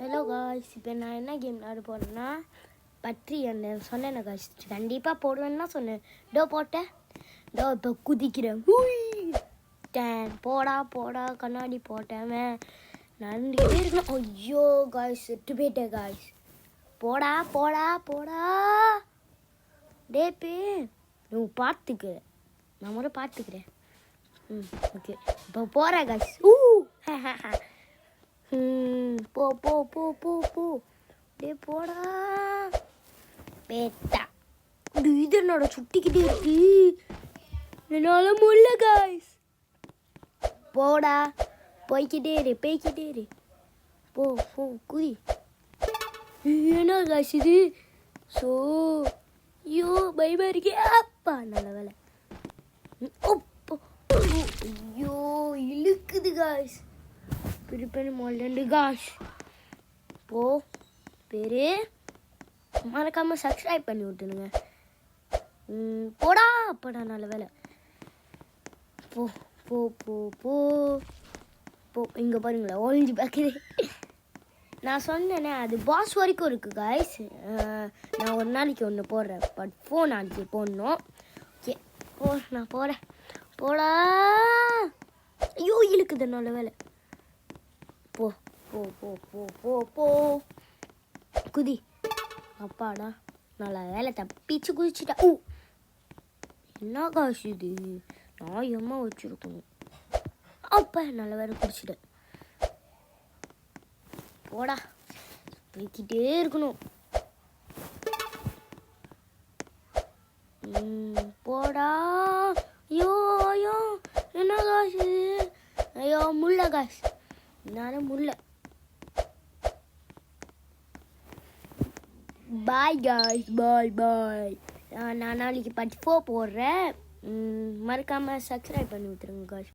Hello guys, இப்போ நான் என்ன கேம் விளையாட போகிறேன்னா பற்றி அந்த சொன்னேன் காய்ஸ், கண்டிப்பாக போடுவேன்னு சொன்னேன். போட்டேன். இப்போ குதிக்கிறேன். போடா போடா கண்ணாடி போட்டேன். நடந்துக்கிட்டே இருக்கணும். ஐயோ காய்ஸ், செட்டு போயிட்டேன் காய்ஸ். போடா போடா போடா டேப்பே, நீ பார்த்துக்க, நான் முறை பார்த்துக்கிறேன். ஓகே, இப்போ போகிறேன் காய்ஸ். போ போ போ போ போ டே போடா பேட்டா. இது என்னோட சுட்டிக்கிட்டே இருக்கு, என்னால முடியல காய்ஸ். போடா, போய்கிட்டே இரு போ போ குதி. என்ன காய்ஸ் இது? ஸோ ஐயோ பயமா இருக்கே. அப்பா நல்ல வேலை. ஐயோ இழுக்குது காய்ஸ். பிரிப்பேன் மொல்லண்டு காஷ். போ பேரு, மறக்காம சப்ஸ்கிரைப் பண்ணி விட்டுனுங்க. போடா அப்படா நல்ல வேலை. போ போ போ போ போ. இங்கே பாருங்களேன், ஒழிஞ்சு பார்க்குது. நான் சொன்னேனே அது பாஸ் வரைக்கும் இருக்குது காய்ஸ். நான் ஒரு நாளைக்கு ஒன்று போடுறேன், பட் 4 நாளைக்கு போடணும். ஓகே நான் போகிறேன். போடா. ஐயோ இழுக்குது நல்ல வேலை. போ போ போ போ போ போ குதி. அப்பாடா நல்ல வேலை, தப்பிச்சு குதிச்சுட்டா. என்ன காசு இது? நான் எம்மா வச்சுருக்கணும். அப்பா நல்ல வேலை குடிச்சிட்டேன். போடா, போய்கிட்டே இருக்கணும். போடா. ஐயோ ஐயோ என்ன காசு? ஐயோ முள்ள காசு, நானும் முள்ள. பாய் காய்ஸ், பாய் பாய். நான் நாளைக்கு 4 போடுறேன். மறக்காமல் சப்ஸ்கிரைப் பண்ணி விட்டுருங்க காய்ஸ்.